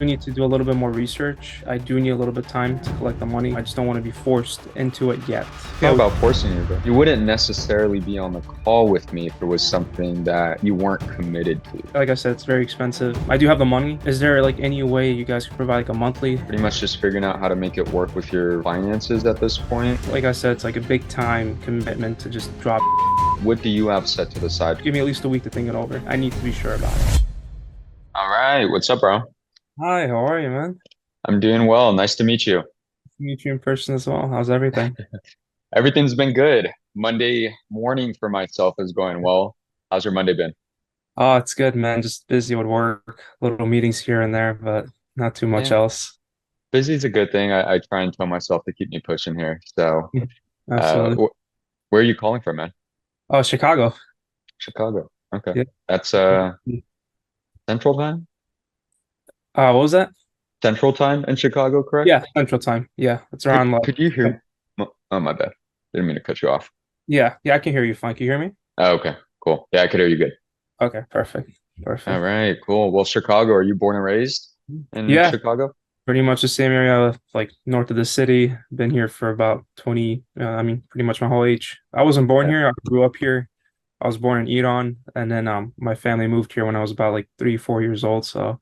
need to do a little bit more research. I do need a little bit of time to collect the money. I just don't want to be forced into it yet. It's not Yeah, about forcing you, bro. You wouldn't necessarily be on the call with me if it was something that you weren't committed to. like I said, it's very expensive. I do have the money. Is there like any way you guys could provide like a monthly? Pretty much just figuring out how to make it work with your finances at this point. Like I said, it's like a big time commitment to just drop. What do you have set to the side? Give me at least a week to think it over. I need to be sure about it. All right, what's up, bro? Hi, how are you, man? I'm doing well. Nice to meet you. Meet you in person as well. How's everything? Everything's been good. Monday morning for myself is going well. How's your Monday been? Oh, it's good, man. Just busy with work, little meetings here and there, but not too much Yeah, else. busy is a good thing. I try and tell myself to keep me pushing here. So, Mhm. uh, Absolutely. wh where are you calling from, man? Oh, Chicago. Chicago. Okay. Yeah. That's Central time? What was that? Central time in Chicago, correct? Yeah, Central Time. Yeah, it's around Could like, could you hear? Oh, my bad. Didn't mean to cut you off. yeah, I can hear you fine. Can you hear me? Oh, okay, cool. Yeah, I could hear you good. Okay, perfect. All Perfect. right, cool. Well, Chicago, are you born and raised in Yeah, Chicago? pretty much the same area, like north of the city. Been here for about 20, pretty much my whole age. I wasn't born Yeah. here. I grew up here. I was born in Iran, and then my family moved here when I was about like 3, 4 years old. So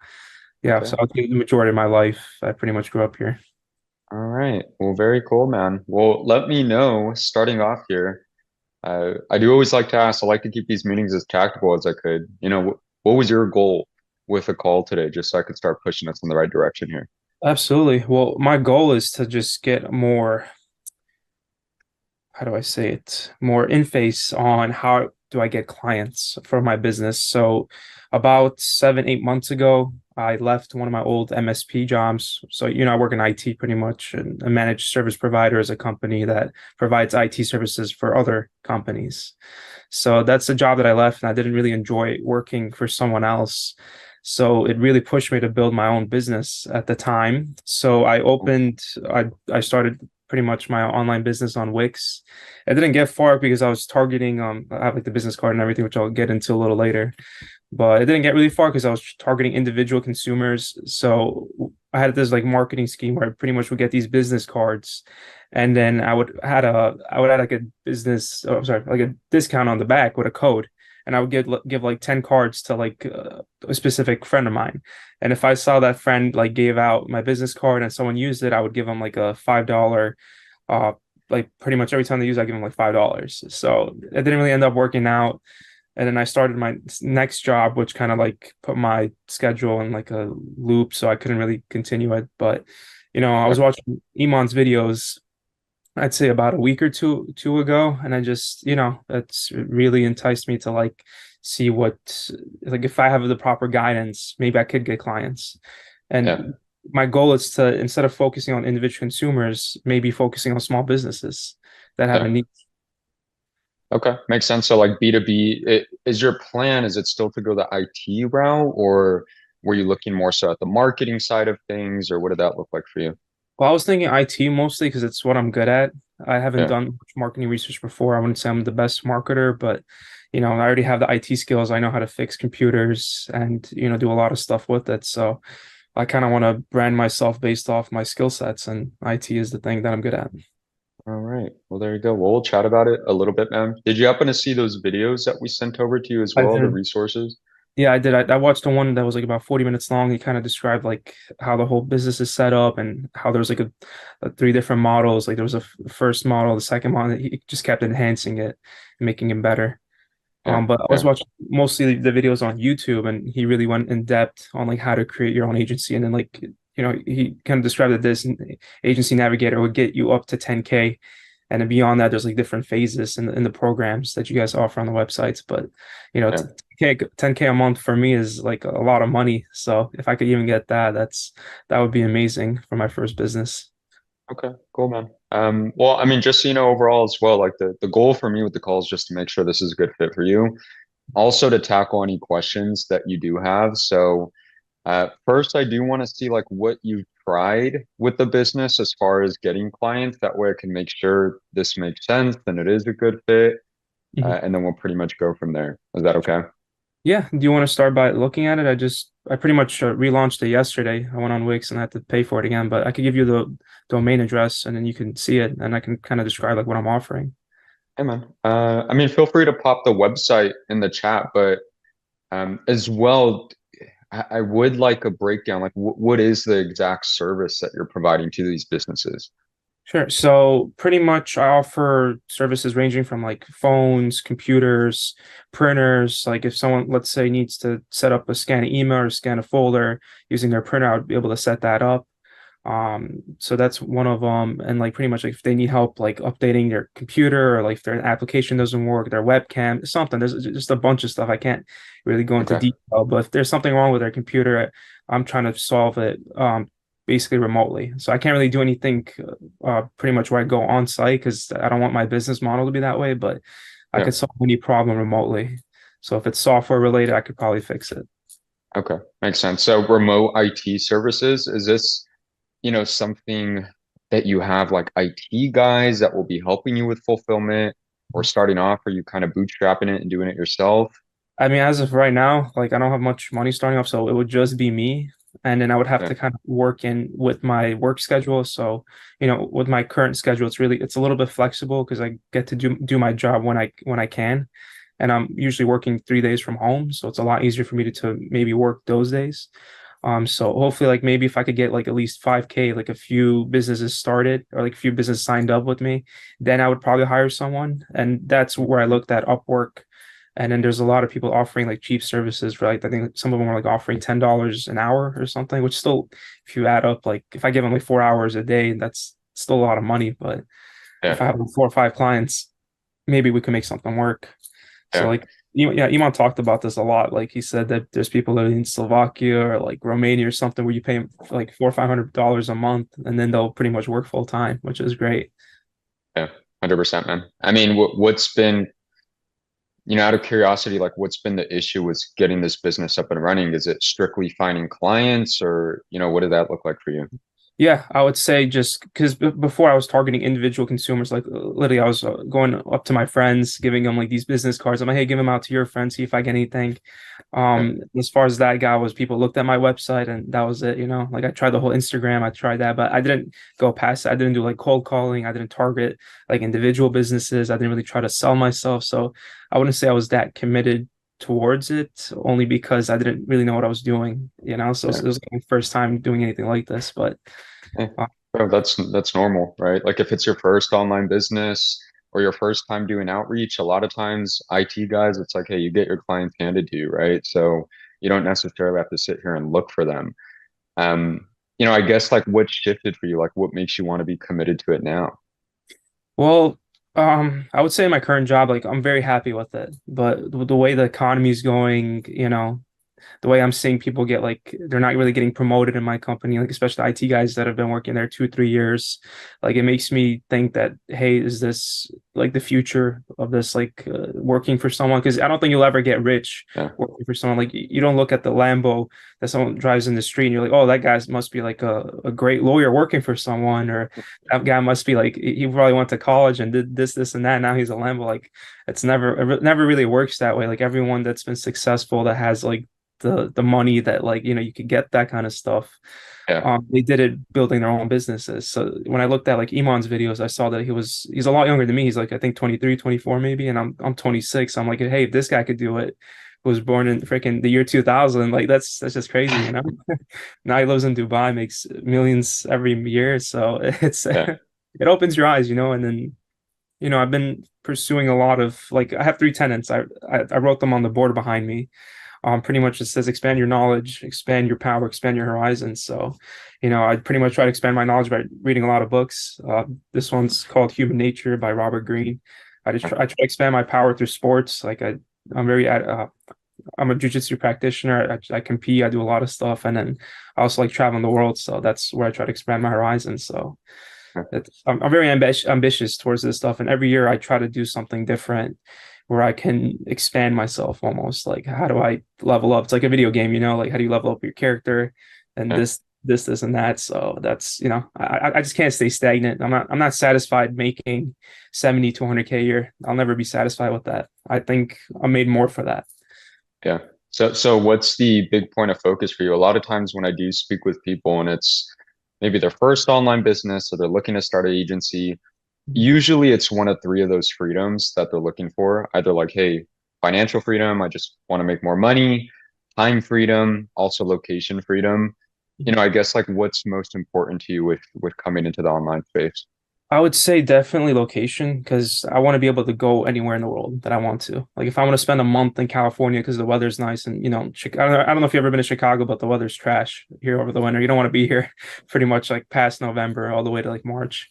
yeah, so Okay. I'll the majority of my life, I pretty much grew up here. All right. Well, very cool, man. Well, let me know, starting off here. I do always like to ask, I like to keep these meetings as tactical as I could. What was your goal with a call today, just so I could start pushing us in the right direction here? Absolutely. Well, my goal is to just get more, how do I say it, more in face on how do I get clients for my business. So about 7, 8 months ago, I left one of my old MSP jobs. So, I work in IT pretty much, and a managed service provider is a company that provides IT services for other companies. So that's the job that I left, and I didn't really enjoy working for someone else. So it really pushed me to build my own business at the time. So I started pretty much my online business on Wix. I didn't get far because I was targeting, I have like the business card and everything, which I'll get into a little later. But it didn't get really far because I was targeting individual consumers. So I had this like marketing scheme where I pretty much would get these business cards, and then I would add like a business, oh, I'm sorry, like a discount on the back with a code, and I would give like 10 cards to like a specific friend of mine. And if I saw that friend like gave out my business card and someone used it, I would give them like a $5, uh like pretty much every time they use it, I give them like $5. So it didn't really end up working out. And then I started my next job, which kind of like put my schedule in like a loop, so I couldn't really continue it. But I was Okay. watching Iman's videos, I'd say about a week or two ago, and I just, that's really enticed me to like see what, like, if I have the proper guidance, maybe I could get clients. Yeah. And my goal is to, instead of focusing on individual consumers, maybe focusing on small businesses that have a Yeah. need. Okay. Makes sense. So like B2B, is your plan, is it still to go the IT route, or were you looking more so at the marketing side of things, or what did that look like for you? Well, I was thinking IT mostly because it's what I'm good at. I haven't Yeah. done much marketing research before. I wouldn't say I'm the best marketer, but I already have the IT skills. I know how to fix computers and do a lot of stuff with it. So I kind of want to brand myself based off my skill sets, and IT is the thing that I'm good at. All right. Well, there you go. We'll chat about it a little bit, man. Did you happen to see those videos that we sent over to you as I well, the did. resources? Yeah, I did. I watched the one that was like about 40 minutes long. He kind of described like how the whole business is set up and how there's like a three different models. Like there was a first model, the second model. He just kept enhancing it and making it better. Yeah. But I was Yeah. watching mostly the videos on YouTube, and he really went in depth on like how to create your own agency. And then like, he kind of described that this agency navigator would get you up to 10K. And then beyond that, there's like different phases in the programs that you guys offer on the websites. But Yeah. 10K a month for me is like a lot of money. So if I could even get that, that would be amazing for my first business. Okay, cool, man. Well, I mean, just so you know, overall as well, like the goal for me with the call is just to make sure this is a good fit for you. Also to tackle any questions that you do have. So, first, I do want to see like what you've tried with the business as far as getting clients. That way I can make sure this makes sense and it is a good fit. Mhm. And then we'll pretty much go from there. Is that okay? Yeah, do you want to start by looking at it? I pretty much relaunched it yesterday. I went on Wix and I had to pay for it again, but I could give you the domain address and then you can see it and I can kind of describe like what I'm offering. Hey man, I mean, feel free to pop the website in the chat, but as well, I would like a breakdown. Like, what is the exact service that you're providing to these businesses? Sure. So pretty much I offer services ranging from like phones, computers, printers. Like if someone, let's say, needs to set up a scan an email or scan a folder using their printer, I would be able to set that up. So that's one of them. And like pretty much like if they need help like updating their computer or like if their application doesn't work, their webcam, something, there's just a bunch of stuff. I can't really go into Okay. detail, but if there's something wrong with their computer, I'm trying to solve it basically remotely. So I can't really do anything pretty much where I go on site because I don't want my business model to be that way, but I Yeah. could solve any problem remotely. So if it's software related, I could probably fix it. Okay. Makes sense. So remote IT services, is this, something that you have like IT guys that will be helping you with fulfillment or starting off, or you kind of bootstrapping it and doing it yourself? I mean, as of right now, like I don't have much money starting off, so it would just be me. And then I would have Yeah. to kind of work in with my work schedule. So, with my current schedule, it's a little bit flexible because I get to do my job when I can. And I'm usually working 3 days from home. So it's a lot easier for me to maybe work those days. So hopefully like maybe if I could get like at least 5K, like a few businesses started or like a few businesses signed up with me, then I would probably hire someone. And that's where I looked at Upwork. And then there's a lot of people offering like cheap services for like I think some of them are like offering $10 an hour or something, which still, if you add up, like if I give them like 4 hours a day, that's still a lot of money. But if Yeah. I have like 4 or 5 clients, maybe we can make something work. So Yeah. like yeah, Iman talked about this a lot. Like he said that there's people that are in Slovakia or like Romania or something where you pay them like $400 or $500 a month and then they'll pretty much work full time, which is great. Yeah. 100%, man. I mean, what's been, out of curiosity, like what's been the issue with getting this business up and running? Is it strictly finding clients or, what did that look like for you? Yeah, I would say just because before I was targeting individual consumers, like literally I was going up to my friends, giving them like these business cards. I'm like, hey, give them out to your friends, see if I get anything. Yeah. As far as that guy was, people looked at my website and that was it, Like I tried the whole Instagram, I tried that, but I didn't go past it. I didn't do like cold calling. I didn't target like individual businesses. I didn't really try to sell myself. So I wouldn't say I was that committed towards it only because I didn't really know what I was doing. So Yeah. it was like my first time doing anything like this, but Yeah. uh, Bro, that's normal, right? Like if it's your first online business or your first time doing outreach, a lot of times IT guys, it's like, hey, you get your clients handed to you, right? So you don't necessarily have to sit here and look for them. I guess like what shifted for you? Like what makes you want to be committed to it now? Well, I would say my current job, like I'm very happy with it, but the way the economy is going, the way I'm seeing people get like they're not really getting promoted in my company, like especially IT guys that have been working there 2, 3 years. Like it makes me think that, hey, is this like the future of this like working for someone? Because I don't think you'll ever get rich Yeah. working for someone. Like you don't look at the Lambo that someone drives in the street and you're like, oh, that guy must be like a great lawyer working for someone, or that guy must be like he probably went to college and did this and that. Now he's a Lambo. Like it never really works that way. Like everyone that's been successful that has like the money that like you could get that kind of stuff. Yeah. They did it building their own businesses. So when I looked at like Iman's videos, I saw that he's a lot younger than me. He's like I think 23, 24 maybe, and I'm 26. I'm like, hey, if this guy could do it, who was born in freaking the year 2000, like that's just crazy. Now he lives in Dubai, makes millions every year. So it's Yeah. it opens your eyes. And then I've been pursuing a lot of like I have three tenants. I wrote them on the board behind me. Pretty much it says expand your knowledge, expand your power, expand your horizons. So, I pretty much try to expand my knowledge by reading a lot of books. This one's called Human Nature by Robert Greene. I try to expand my power through sports. Like I'm a jujitsu practitioner. I compete. I do a lot of stuff, and then I also like traveling the world. So that's where I try to expand my horizons. So I'm very ambitious towards this stuff, and every year I try to do something different where I can expand myself almost. Like, how do I level up? It's like a video game, like how do you level up your character and Yeah. this, and that. So I just can't stay stagnant. I'm not satisfied making 70 to 100K a year. I'll never be satisfied with that. I think I'm made more for that. Yeah. So what's the big point of focus for you? A lot of times when I do speak with people and it's maybe their first online business or they're looking to start an agency, usually it's one of three of those freedoms that they're looking for. Either like, hey, financial freedom, I just want to make more money, time freedom, also location freedom. I guess like what's most important to you with coming into the online space? I would say definitely location because I want to be able to go anywhere in the world that I want to. Like if I want to spend a month in California because the weather's nice and I don't know if you've ever been to Chicago, but the weather's trash here over the winter. You don't want to be here pretty much like past November all the way to like March.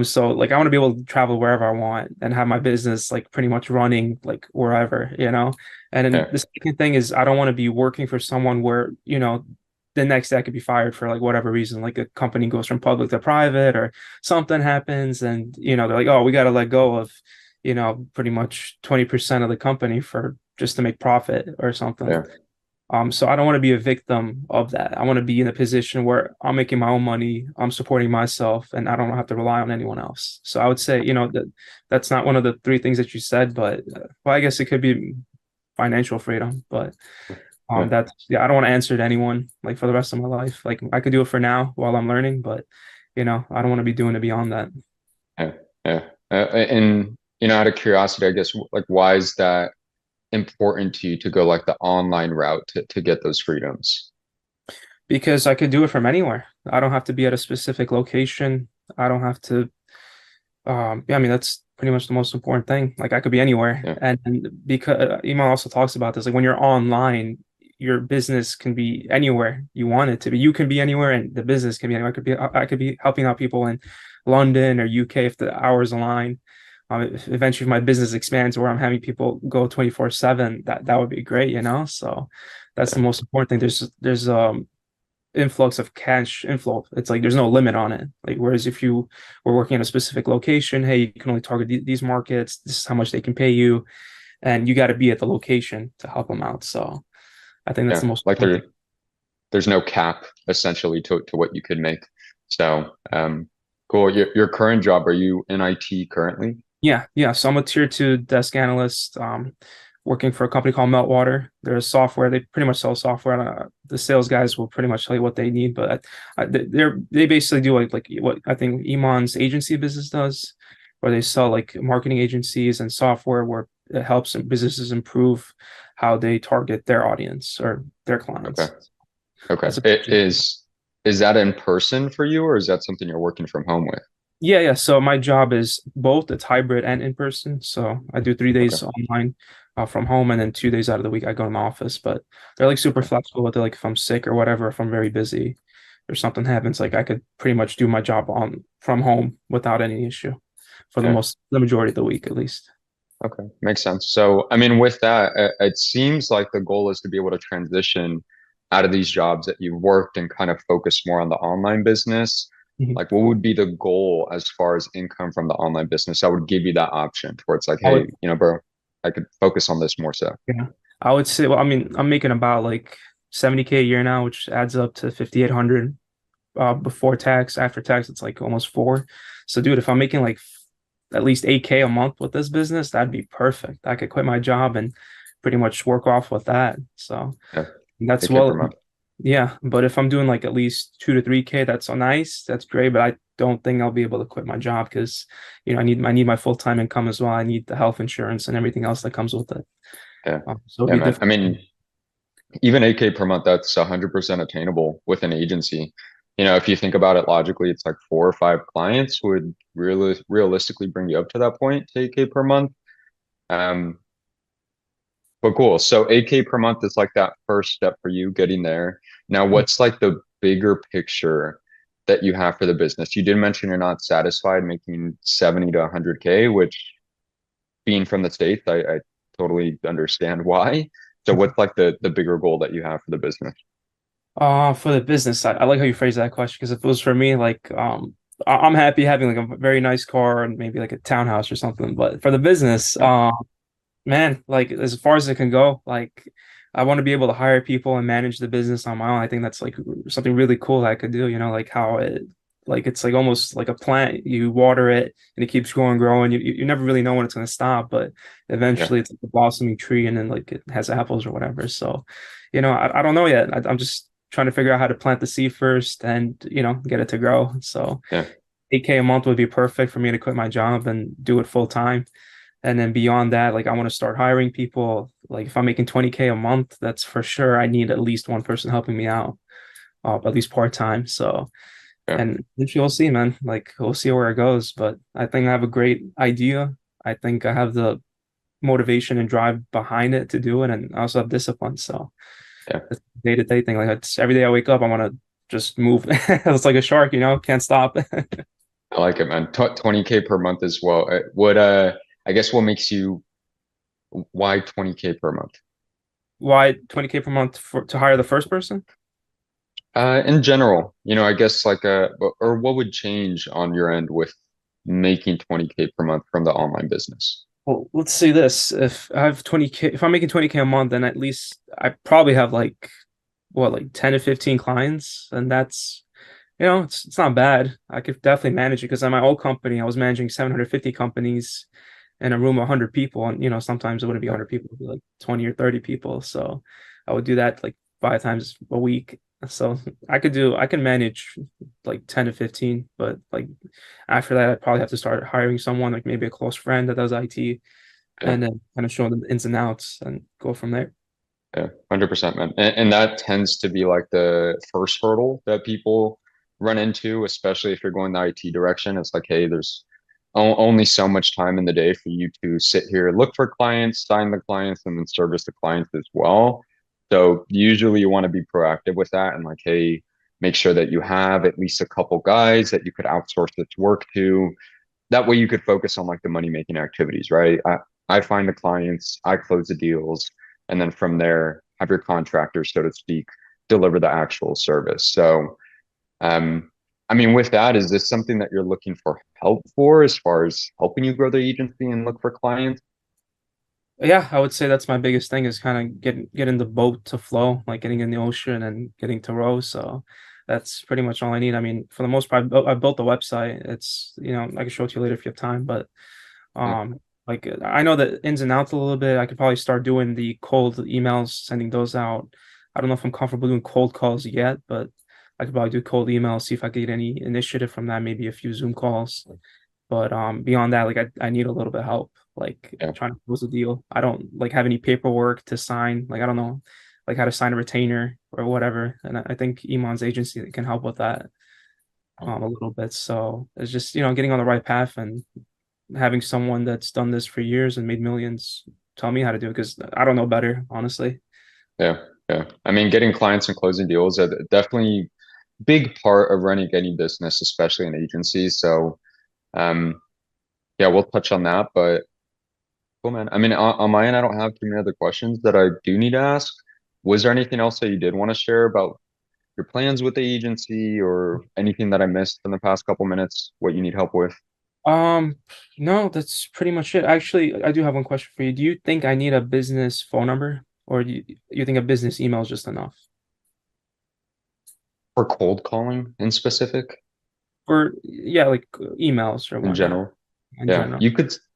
So like I want to be able to travel wherever I want and have my business like pretty much running like wherever. And then Yeah, the second thing is I don't want to be working for someone where the next day I could be fired for like whatever reason, like a company goes from public to private or something happens and they're like, oh, we got to let go of pretty much 20% of the company for just to make profit or something. yeah, So I don't want to be a victim of that. I want to be in a position where I'm making my own money, I'm supporting myself, and I don't have to rely on anyone else. So I would say that's not one of the three things that you said, but well, I guess it could be financial freedom, but yeah, that's yeah, I don't want to answer to anyone like for the rest of my life. Like I could do it for now while I'm learning, but I don't want to be doing it beyond that. yeah, yeah. And out of curiosity, I guess like why is that important to you to go like the online route to get those freedoms? Because I could do it from anywhere. I don't have to be at a specific location. I don't have to yeah, I mean that's pretty much the most important thing. Like I could be anywhere. Yeah, And because Iman also talks about this, like when you're online, your business can be anywhere you want it to be. You can be anywhere and the business can be anywhere. I could be helping out people in London or UK if the hours align. If eventually if my business expands where I'm having people go 24/7, that would be great. So that's the yeah, most important thing. There's influx of cash inflow. It's like there's no limit on it. Like whereas if you were working at a specific location, hey, you can only target these markets. This is how much they can pay you, and you got to be at the location to help them out. So I think that's yeah. the most Like important thing. there's no cap essentially to what you could make. So, cool. Your current job, are you in IT currently? Yeah, yeah. So I'm a tier two desk analyst, working for a company called Meltwater. They're a software. They pretty much sell software. The sales guys will pretty much tell you what they need, but they basically do like what I think Iman's agency business does, where they sell like marketing agencies and software where it helps businesses improve how they target their audience or their Okay. clients. Okay. That's a It is that in person for you or is that something you're working from home with? Yeah, yeah. So my job is both it's hybrid and in person. So I do 3 days Okay. online from home, and then 2 days out of the week I go in the office. But they're like super Okay. flexible with it. Like if I'm sick or whatever, if I'm very busy or something happens, like I could pretty much do my job on from home without any issue for Yeah. the majority of the week at least. Okay. Makes sense. So, I mean, with that, it seems like the goal is to be able to transition out of these jobs that you've worked and kind of focus more on the online business. Mhm. Like, what would be the goal as far as income from the online business? I would give you that option where it's like, I would, hey, bro, I could focus on this more so. yeah, I would say. Well, I mean, I'm making about like 70K a year now, which adds up to 5,800 before tax. After tax, it's like almost four. So, dude, if I'm making like at least 8K a month with this business, that'd be perfect. I could quit my job and pretty much work off with that. So Yeah. that's 8K per well, month. yeah. But if I'm doing like at least 2 to 3K, that's so nice. That's great. But I don't think I'll be able to quit my job because I need my full-time income as well. I need the health insurance and everything else that comes with it. Yeah. So it'll Yeah, be man. I difficult. mean, even 8K per month, that's 100% attainable with an agency. If you think about it logically, it's like 4 or 5 clients would realistically bring you up to that point to 8K per month. Um, but cool. So 8K per month is like that first step for you getting there. Now, what's like the bigger picture that you have for the business? You did mention you're not satisfied making 70 to 100K, which being from the States, I totally understand why. So what's like the bigger goal that you have for the business? For the business side, I like how you phrase that question because if it was for me, like, I'm happy having like a very nice car and maybe like a townhouse or something. But for the business, Yeah, man, like as far as it can go, like I want to be able to hire people and manage the business on my own. I think that's like something really cool that I could do, like how like it's like almost like a plant. You water it and it keeps growing, growing. You never really know when it's going to stop, but Yeah, eventually it's like a blossoming tree, and then like it has apples or whatever. So, I don't know yet. I'm just trying to figure out how to plant the seed first and get it to grow. So yeah, 8K a month would be perfect for me to quit my job and do it full time. And then beyond that, like I want to start hiring people. Like if I'm making 20K a month, that's for sure. I need at least one person helping me out, at least part time. So, yeah, and eventually we'll see, man. Like we'll see where it goes. But I think I have a great idea. I think I have the motivation and drive behind it to do it, and I also have discipline. So yeah. it's a day-to-day thing. Like it's every day I wake up, I want to just move. It's like a shark, can't stop. I like it, man. 20K per month as well. I guess what makes you why 20K per month? Why 20K per month to hire the first person? In general, I guess or what would change on your end with making 20K per month from the online business? Well, let's say this. If I have 20K, if I'm making 20K a month, then at least I probably have like what, like 10 to 15 clients. And that's, it's not bad. I could definitely manage it because at my old company, I was managing 750 companies in a room of 100 people. And, sometimes it wouldn't be Yeah, 100 people, it'd be like 20 or 30 people. So I would do that like 5 times a week. So I can manage like 10 to 15, but like after that, I'd probably have to start hiring someone, like maybe a close friend that does IT, yeah, and then kind of show them the ins and outs and go from there. yeah, 100%, man. And that tends to be like the first hurdle that people run into, especially if you're going the IT direction. It's like, hey, there's only so much time in the day for you to sit here, look for clients, sign the clients, and then service the clients as well. So usually you want to be proactive with that and like, hey, make sure that you have at least a couple guys that you could outsource this work to. That way you could focus on like the money making activities, right? I find the clients, I close the deals, and then from there have your contractors, so to speak, deliver the actual service. So I mean, with that, is this something that you're looking for help for as far as helping you grow the agency and look for clients? Yeah, I would say that's my biggest thing is kind of getting the boat to flow, like getting in the ocean and getting to row. So that's pretty much all I need. I mean, for the most part, I built the website. It's, I can show it to you later if you have time, but Yeah, like I know the ins and outs a little bit. I could probably start doing the cold emails, sending those out. I don't know if I'm comfortable doing cold calls yet, but I could probably do cold emails, see if I could get any initiative from that, maybe a few Zoom calls. But beyond that, like I need a little bit of help, like yeah, trying to close a deal. I don't like have any paperwork to sign. Like I don't know like how to sign a retainer or whatever. And I think Iman's agency can help with that a little bit. So it's just, getting on the right path and having someone that's done this for years and made millions tell me how to do it because I don't know better, honestly. yeah, yeah. I mean, getting clients and closing deals are definitely big part of running any business, especially in agencies. So um, yeah, we'll touch on that, but cool, man. I mean, on my end, I don't have too many other questions that I do need to ask. Was there anything else that you did want to share about your plans with the agency or anything that I missed in the past couple minutes, what you need help with? Um, no, that's pretty much it. Actually, I do have one question for you. Do you think I need a business phone number, or do you think a business email is just enough? For cold calling in specific, Or yeah, like emails or in whatnot general? in Yeah, general.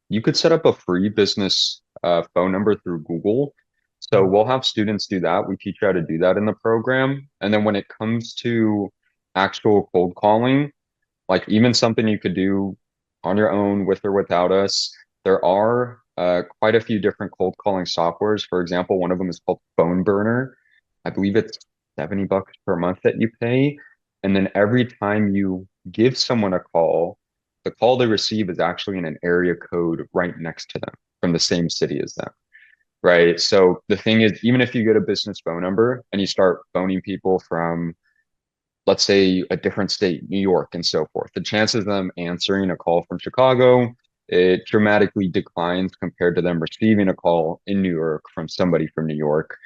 you could set up a free business phone number through Google. So Mhm. we'll have students do that. We teach you how to do that in the program. And then when it comes to actual cold calling, like even something you could do on your own with or without us. There are quite a few different cold calling softwares. For example, one of them is called Phone Burner. I believe it's $70 per month that you pay. And then every time you give someone a call, the call they receive is actually in an area code right next to them from the same city as them. Right. So the thing is, even if you get a business phone number and you start phoning people from, let's say, a different state, New York, and so forth, the chances of them answering a call from Chicago, it dramatically declines compared to them receiving a call in New York from somebody from New York.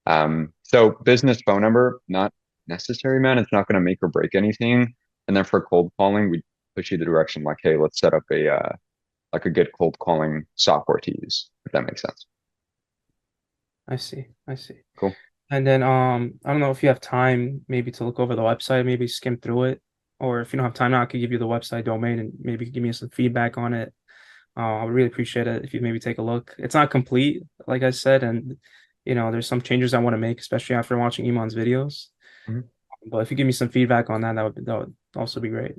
So business phone number, not necessary, man. It's not going to make or break anything. And then for cold calling, we push you the direction like, hey, let's set up a good cold calling software to use, if that makes sense. I see. I see. Cool. And then I don't know if you have time maybe to look over the website, maybe skim through it. or if you don't have time now, I could give you the website domain and maybe give me some feedback on it. I would really appreciate it if you maybe take a look. It's not complete, like I said, and there's some changes I want to make, especially after watching Iman's videos. Mhm. But if you give me some feedback on that, that would also be great.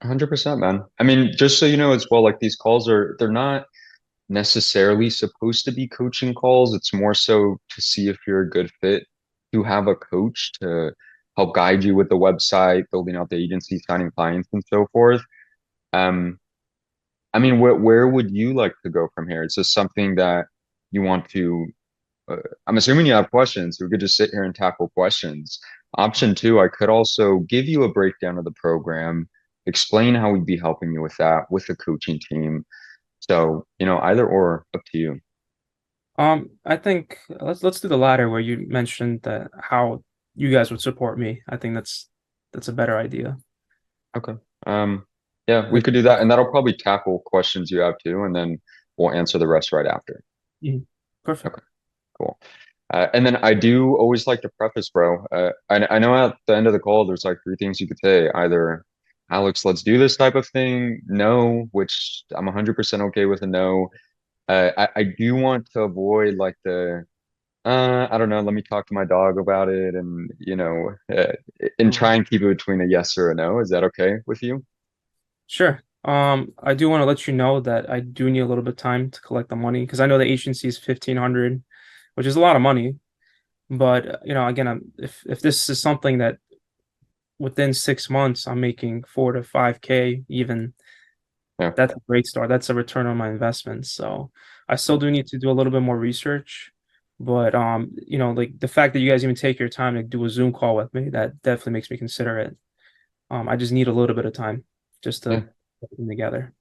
100%, man. I mean, just so you know as well, like these calls they're not necessarily supposed to be coaching calls. It's more so to see if you're a good fit to have a coach to help guide you with the website, building out the agency, signing clients, and so forth. Um, I mean, where would you like to go from here? Is this something that you want to? Uh, I'm assuming you have questions. So we could just sit here and tackle questions. Option two, I could also give you a breakdown of the program, explain how we'd be helping you with that with the coaching team. So, either or, up to you. I think let's do the latter where you mentioned that how you guys would support me. I think that's a better idea. Okay. Um, yeah, we Good. could do that, and that'll probably tackle questions you have too, and then we'll answer the rest right after. Mhm. Perfect. Okay, cool. And then I do always like to preface, bro. I know at the end of the call, there's like three things you could say. Either, Alex, let's do this type of thing. No, which I'm 100% okay with a no. I do want to avoid like I don't know, let me talk to my dog about it and, and try Mhm. and keep it between a yes or a no. Is that okay with you? Sure. I do want to let you know that I do need a little bit of time to collect the money because I know the agency is 1,500, which is a lot of money. But again, if this is something that within 6 months I'm making 4 to 5K, even Yeah. that's a great start. That's a return on my investment. So I still do need to do a little bit more research. But like the fact that you guys even take your time to do a Zoom call with me, that definitely makes me consider it. I just need a little bit of time just to Yeah. put them together.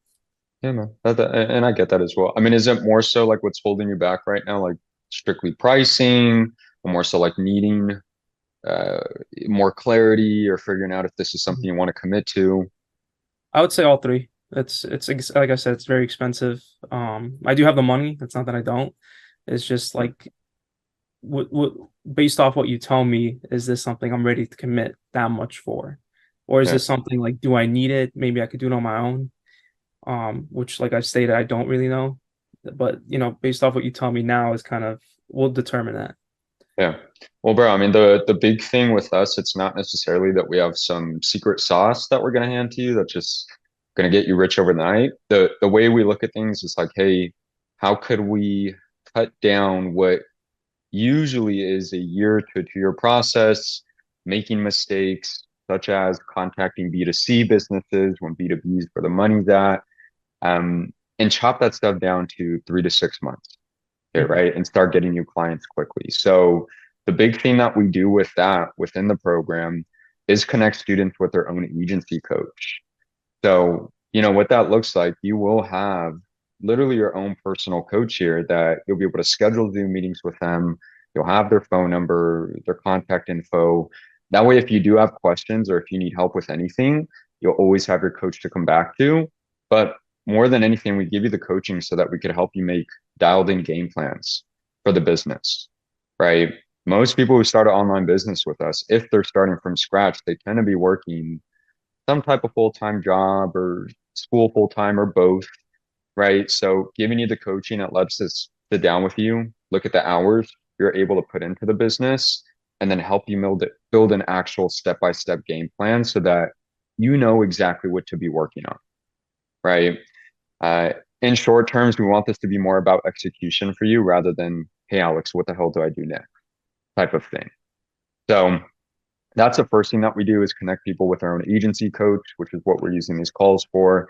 Yeah, man. And I get that as well. I mean, is it more so like what's holding you back right now, like strictly pricing, or more so like needing uh more clarity or figuring out if this is something you want to commit to? I would say all three. Like I said, it's very expensive. I do have the money. It's not that I don't. It's just Yeah. like what based off what you tell me, is this something I'm ready to commit that much for? Or is Yeah. this something like, do I need it? Maybe I could do it on my own. Which like I stated, I don't really know. But based off what you tell me now is kind of will determine that. Yeah. Well, bro, I mean, the big thing with us, it's not necessarily that we have some secret sauce that we're gonna hand to you that's just gonna get you rich overnight. The way we look at things is like, hey, how could we cut down what usually is a year to 2 year process, making mistakes such as contacting B2C businesses when B2B is where the money's at, and chop that stuff down to 3 to 6 months. Okay, Mhm. right? And start getting new clients quickly. So the big thing that we do with that within the program is connect students with their own agency coach. So, what that looks like, you will have literally your own personal coach here that you'll be able to schedule Zoom meetings with them. You'll have their phone number, their contact info. That way, if you do have questions or if you need help with anything, you'll always have your coach to come back to. But more than anything, we give you the coaching so that we could help you make dialed in game plans for the business, right? Most people who start an online business with us, if they're starting from scratch, they tend to be working some type of full-time job or school full-time or both, right? So giving you the coaching, it lets us sit down with you, look at the hours you're able to put into the business, and then help you build an actual step-by-step game plan so that you know exactly what to be working on, right? Uh, in short terms, we want this to be more about execution for you rather than, hey, Alex, what the hell do I do next? Type of thing. So that's the first thing that we do is connect people with our own agency coach, which is what we're using these calls for.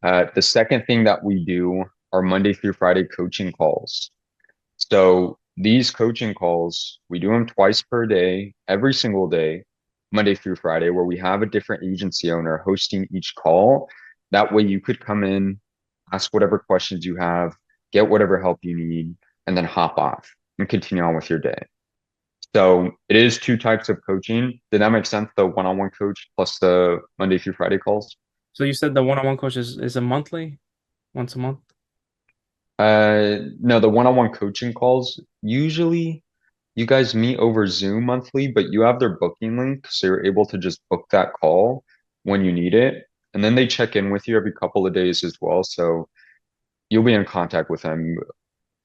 The second thing that we do are Monday through Friday coaching calls. So these coaching calls, we do them twice per day, every single day, Monday through Friday, where we have a different agency owner hosting each call. That way you could come in, ask whatever questions you have, get whatever help you need, and then hop off and continue on with your day. So it is two types of coaching. Did that make sense? The one-on-one coach plus the Monday through Friday calls? So you said the one-on-one coach is a monthly, once a month? No, the one-on-one coaching calls, usually you guys meet over Zoom monthly, but you have their booking link, so you're able to just book that call. when you need it. And then they check in with you every couple of days as well. So you'll be in contact with them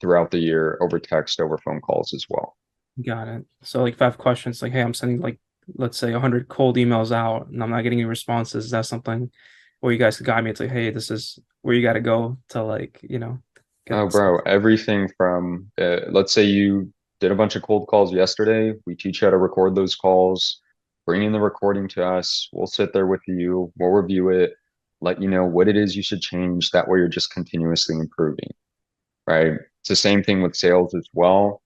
throughout the year over text, over phone calls as well. Got it. So like if I have questions like, hey, I'm sending like let's say 100 cold emails out and I'm not getting any responses, is that something where you guys could guide me to, hey, this is where you got to go to like, get Oh, this stuff? bro, everything from let's say you did a bunch of cold calls yesterday. We teach you how to record those calls, bring in the recording to us. We'll sit there with you, we'll review it, let you know what it is you should change. That way you're just continuously improving, right? It's the same thing with sales as well.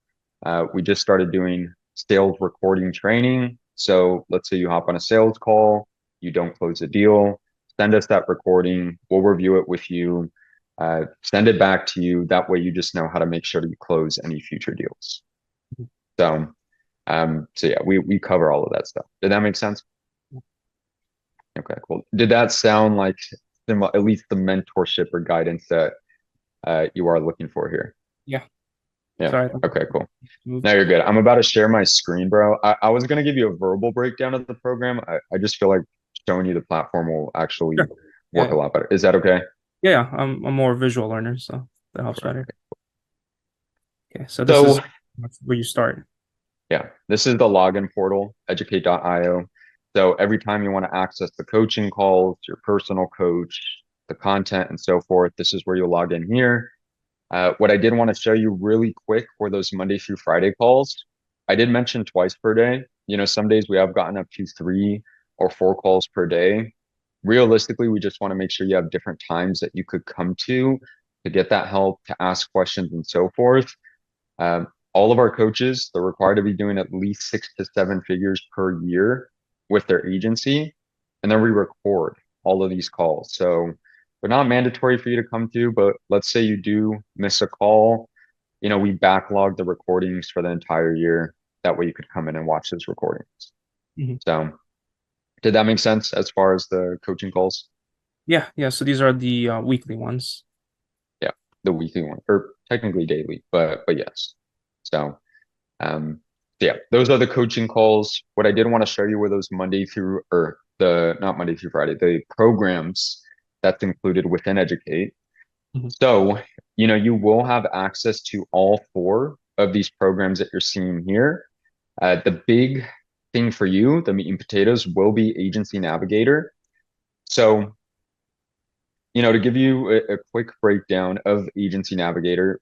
We just started doing sales recording training. So let's say you hop on a sales call, you don't close a deal, send us that recording. We'll review it with you, send it back to you. That way you just know how to make sure that you close any future deals. So, so yeah, we cover all of that stuff. Did that make sense? Okay, cool. Did that sound like at least the mentorship or guidance that you are looking for here? Yeah. Yeah. Sorry. Okay, cool. Move. No, you're good. I'm about to share my screen, bro. I was gonna give you a verbal breakdown of the program. I just feel like showing you the platform will actually Sure. Yeah. work a lot better. Is that okay? Yeah. Yeah. I'm more visual learner, so that helps Okay. better. Okay. So this So is where you start. yeah, this is the login portal, educate.io. So every time you want to access the coaching calls, your personal coach, the content and so forth, this is where you'll log in here. What I did want to show you really quick for those Monday through Friday calls, I did mention twice per day. You know, some days we have gotten up to 3 or 4 calls per day. Realistically, we just want to make sure you have different times that you could come to get that help, to ask questions and so forth. All of our coaches, they're required to be doing at least 6 to 7 figures per year with their agency. And then we record all of these calls. So they're not mandatory for you to come to, but let's say you do miss a call, we backlog the recordings for the entire year. That way you could come in and watch those recordings. Mhm. So did that make sense as far as the coaching calls? Yeah. Yeah. So these are the weekly ones. Yeah, the weekly one, or technically daily, but yes. So yeah, those are the coaching calls. What I did want to show you were those Monday through, or the not Monday through Friday, the programs that's included within Educate. Mhm. So, you will have access to all 4 of these programs that you're seeing here. The big thing for you, the meat and potatoes, will be Agency Navigator. So, to give you a quick breakdown of Agency Navigator,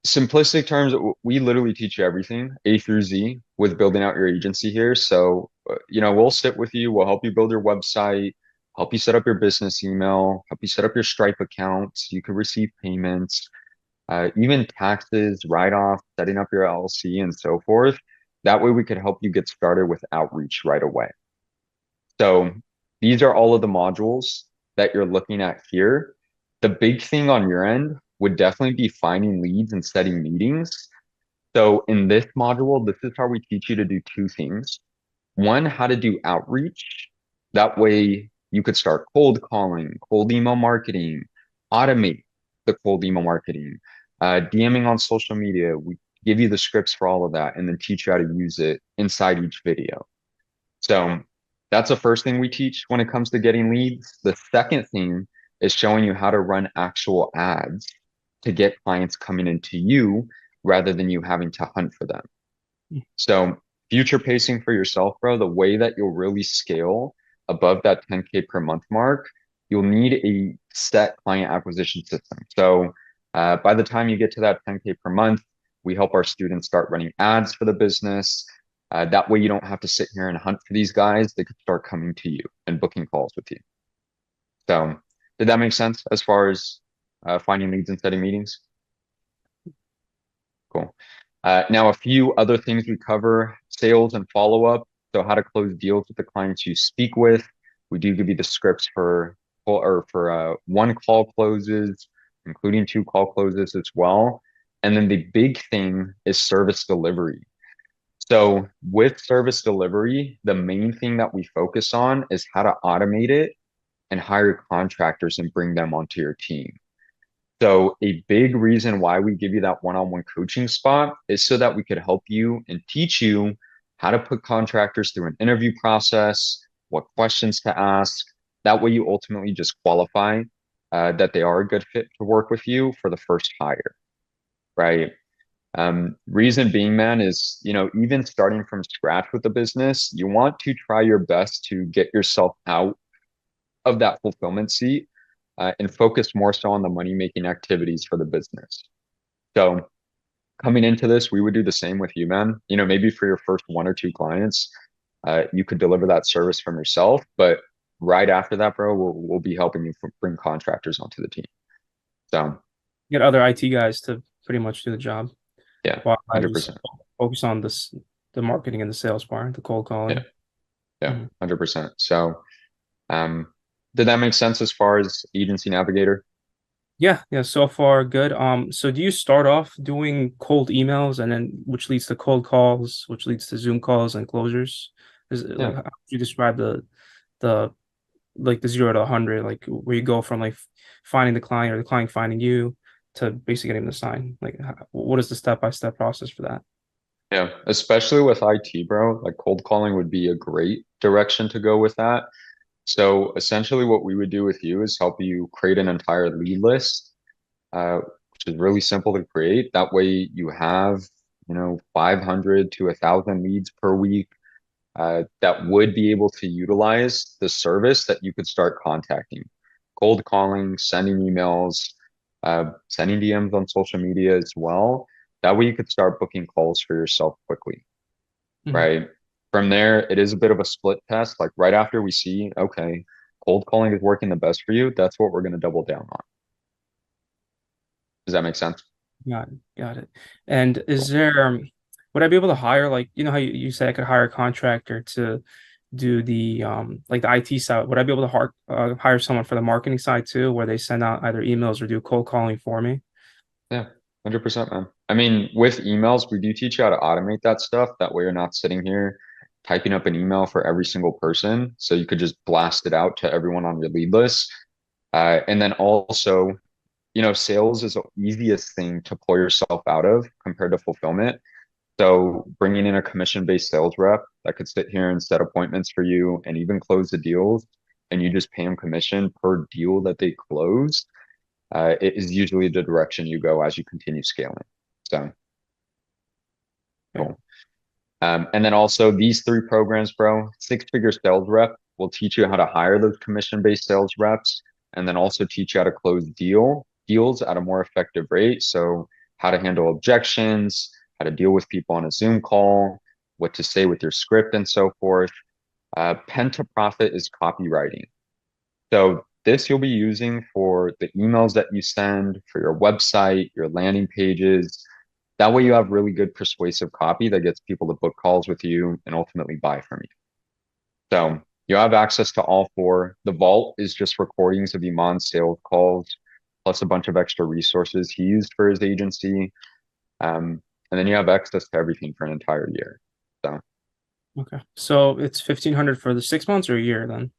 simplistic terms, we literally teach you everything A through Z with building out your agency here. So, we'll sit with you, we'll help you build your website, help you set up your business email, help you set up your Stripe account. You can receive payments, even taxes, write-off, setting up your LLC and so forth. That way we could help you get started with outreach right away. So these are all of the modules that you're looking at here. The big thing on your end would definitely be finding leads and setting meetings. So in this module, this is how we teach you to do 2 things. One, how to do outreach. That way you could start cold calling, cold email marketing, automate the cold email marketing, DMing on social media. We give you the scripts for all of that and then teach you how to use it inside each video. So that's the first thing we teach when it comes to getting leads. The second thing is showing you how to run actual ads to get clients coming into you rather than you having to hunt for them. So future pacing for yourself, bro, the way that you'll really scale above that 10K per month mark, you'll need a set client acquisition system. So by the time you get to that 10K per month, we help our students start running ads for the business. That way you don't have to sit here and hunt for these guys. They could start coming to you and booking calls with you. So did that make sense as far as finding leads and setting meetings? Cool. Now, a few other things we cover, sales and follow-up. So how to close deals with the clients you speak with. We do give you the scripts for 1 call closes, including 2 call closes as well. And then the big thing is service delivery. So with service delivery, the main thing that we focus on is how to automate it and hire contractors and bring them onto your team. So a big reason why we give you that one-on-one coaching spot is so that we could help you and teach you how to put contractors through an interview process, what questions to ask. That way you ultimately just qualify that they are a good fit to work with you for the first hire, right? Reason being, man, is, even starting from scratch with the business, you want to try your best to get yourself out of that fulfillment seat and focus more so on the money making activities for the business. So coming into this, we would do the same with you, man. Maybe for your first one or two clients, you could deliver that service from yourself, but right after that, bro, we'll be helping you bring contractors onto the team. So Get other IT guys to pretty much do the job yeah, while I just 100%. focus on the marketing and the sales part, the cold Yeah, calling. yeah, Mhm. 100%. So um, did that make sense as far as agency navigator? Yeah, yeah, so far good. So do you start off doing cold emails and then which leads to cold calls, which leads to Zoom calls and closures? Is it like Yeah. how would you describe the like the 0 to 100, like where you go from like finding the client or the client finding you to basically getting them to sign? Like what is the step-by-step process for that? Yeah, especially with IT, bro. Like cold calling would be a great direction to go with that. So essentially, what we would do with you is help you create an entire lead list, which is really simple to create. That way, you have 500 to 1,000 leads per week that would be able to utilize the service that you could start contacting, cold calling, sending emails, sending DMs on social media as well. That way, you could start booking calls for yourself quickly, Mhm. right? From there, it is a bit of a split test. Like right after we see, okay, cold calling is working the best for you, that's what we're going to double down on. Does that make sense? Got it. Got it. And is Cool. there, would I be able to hire, like, you know how you said I could hire a contractor to do the like the IT side? Would I be able to hire someone for the marketing side too, where they send out either emails or do cold calling for me? Yeah, 100%, man. I mean, with emails, we do teach you how to automate that stuff. That way you're not sitting here typing up an email for every single person. So you could just blast it out to everyone on your lead list. And then also, sales is the easiest thing to pull yourself out of compared to fulfillment. So bringing in a commission-based sales rep that could sit here and set appointments for you and even close the deals, and you just pay them commission per deal that they close, it is usually the direction you go as you continue scaling. So Okay. cool. And then also these three programs, bro, six-figure sales rep will teach you how to hire those commission-based sales reps, and then also teach you how to close deals at a more effective rate. So how to handle objections, how to deal with people on a Zoom call, what to say with your script, and so forth. Pen to profit is copywriting. So this you'll be using for the emails that you send, for your website, your landing pages. That way you have really good persuasive copy that gets people to book calls with you and ultimately buy from you. So you have access to all four. The vault is just recordings of Iman's sales calls, plus a bunch of extra resources he used for his agency. And then you have access to everything for an entire year. So Okay. So it's 1,500 for the 6 months or a year then?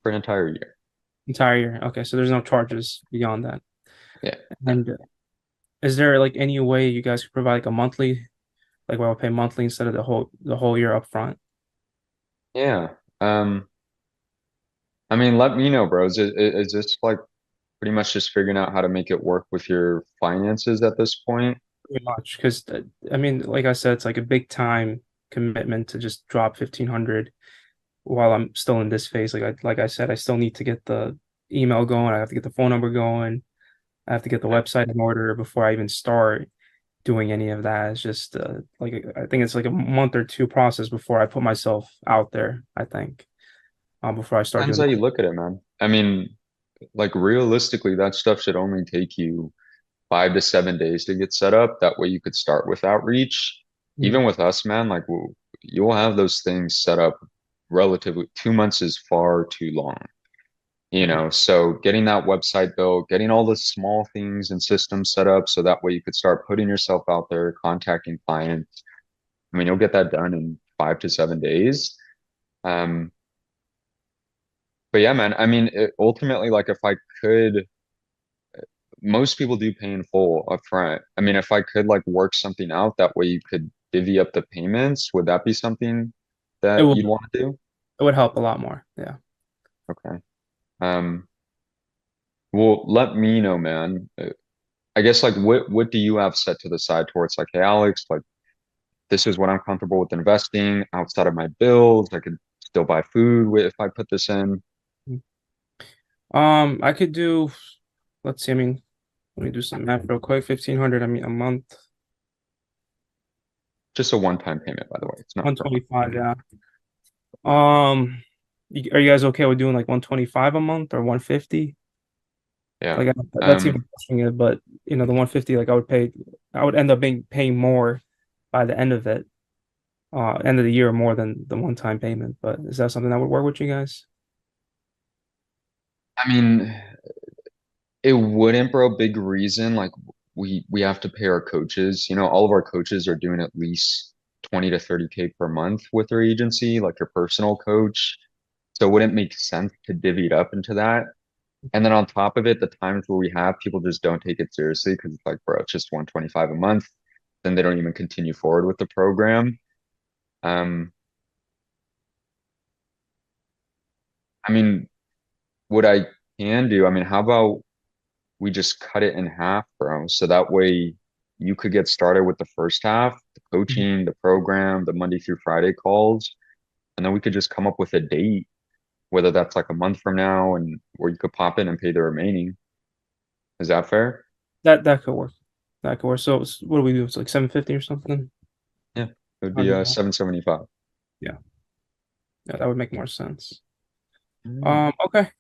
for an entire year. Entire year. Okay. So there's no charges beyond that. Yeah. Yeah. And is there like any way you guys could provide like a monthly, like where I'll pay monthly instead of the whole year up front? Yeah. I mean, let me know, bro. Is this like pretty much just figuring out how to make it work with your finances at this point? Pretty much, because I mean, like I said, it's like a big time commitment to just drop 1,500 while I'm still in this phase. Like I said, I still need to get the email going. I have to get the phone number going. I have to get the Yeah. website in order before I even start doing any of that. It's just like I think it's like a month or two process before I put myself out there, I think, before I start Depends doing how the you look at it, man. I mean, like realistically, that stuff should only take you 5 to 7 days to get set up. That way you could start with outreach. Mhm. Even with us, man, like you'll have those things set up relatively 2 months is far too long. Okay. So getting that website built, getting all the small things and systems set up so that way you could start putting yourself out there, contacting clients. I mean, you'll get that done in 5 to 7 days. Um, but yeah, man, I mean, ultimately, like if I could, most people do pay in full upfront. I mean, if I could like work something out that way you could divvy up the payments, would that be something It that will. you'd want to do? It would help a lot more. Yeah. Okay. Um, well, let me know, man. I guess like what do you have set to the side towards like, hey, Alex, like this is what I'm comfortable with investing outside of my bills. I could still buy food if I put this in. I could do, let's see, I mean, let me do some math real quick. 1,500, I mean, a month, Just a one-time payment, by the way. It's not per month. 125, yeah. Um, are you guys okay with doing like 125 a month or 150? Yeah. Like that's even pushing it, but the 150, like I would end up paying more by the end of it, end of the year more than the one-time payment. But is that something that would work with you guys? I mean, it wouldn't, bro. Big reason, like we have to pay our coaches. You know, all of our coaches are doing at least 20 to 30K per month with their agency, like your personal coach. So it wouldn't make sense to divvy it up into that. And then on top of it, the times where we have people just don't take it seriously because it's like, bro, it's just 125 a month. Then they don't even continue forward with the program. Um, I mean, what I can do, I mean, how about we just cut it in half, bro? So that way you could get started with the first half, the Mhm. coaching, the program, the Monday through Friday calls, and then we could just come up with a date, whether that's like a month from now, and where you could pop in and pay the remaining. Is that fair? That could work. That could work. So what do we do? It's like 750 or something. Yeah, it would be 100. 775. Yeah, yeah, that would make more sense. Mm, Okay.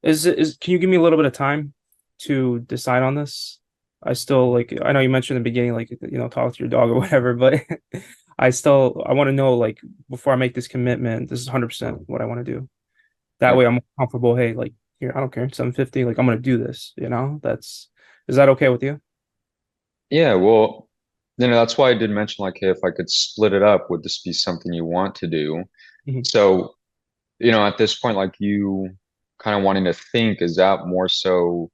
Can you give me a little bit of time to decide on this? I know you mentioned in the beginning, like, talk to your dog or whatever, but I want to know, like, before I make this commitment, this is 100% what I want to do. That yeah. way I'm comfortable. Hey, like, here, I don't care, 750, like, I'm gonna do this, is that okay with you? Yeah, well, that's why I did mention like, hey, if I could split it up, would this be something you want to do? Mhm. So, at this point, like you kind of wanting to think, is that more so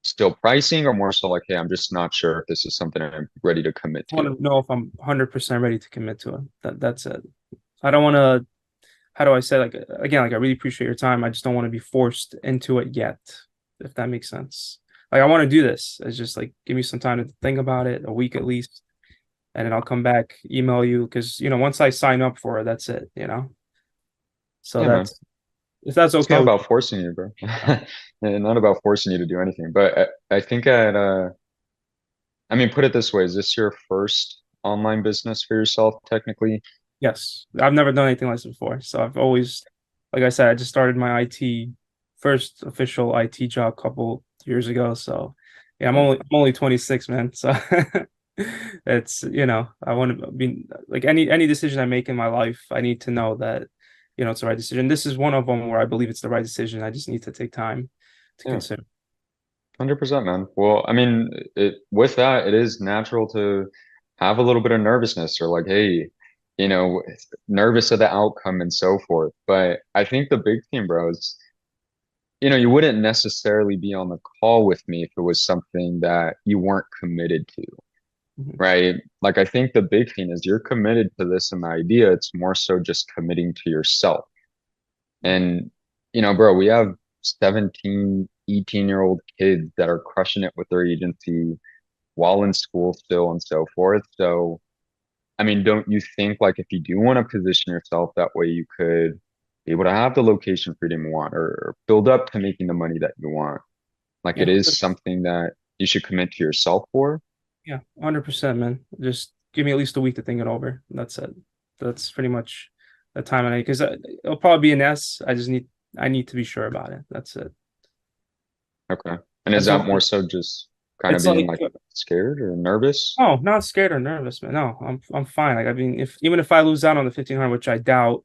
still pricing or more so like, hey, I'm just not sure if this is something I'm ready to commit I to? want to know if I'm 100% ready to commit to it. That's it. I don't want to, how do I say, like, again, like, I really appreciate your time. I just don't want to be forced into it yet, if that makes sense. Like, I want to do this. It's just like, give me some time to think about it, a week at least, and then I'll come back, email you, because, once I sign up for it, that's it. So Yeah, man. if that's It's okay not with about forcing you, bro. And not about forcing you to do anything. But I think I mean, put it this way, is this your first online business for yourself, technically? Yes, I've never done anything like this before. So I've always, like I said, I just started my first official IT job a couple years ago. So yeah, I'm Yeah. only 26, man. So I want to be like any decision I make in my life, I need to know that, it's the right decision. This is one of them where I believe it's the right decision. I just need to take time to Yeah. consider. 100%, man. Well, I mean, with that, it is natural to have a little bit of nervousness or like, hey, you know, nervous of the outcome and so forth. But I think the big thing, bro, is, you wouldn't necessarily be on the call with me if it was something that you weren't committed to, Mhm. right? Like, I think the big thing is you're committed to this and the idea. It's more so just committing to yourself. And, bro, we have 17, 18-year-old kids that are crushing it with their agency while in school still and so forth. So, I mean, don't you think like if you do want to position yourself that way, you could be able to have the location freedom you want or build up to making the money that you want? Like Yeah, it is something that you should commit to yourself for. yeah, 100%, man. Just give me at least a week to think it over. That's it. That's pretty much the time I need because it'll probably be an S. I need to be sure about it. That's it. Okay. And is That's that more only so just kind of it's being like like scared or nervous? oh, not scared or nervous, man. No, I'm fine. Like I mean, if even if I lose out on the 1,500, which I doubt,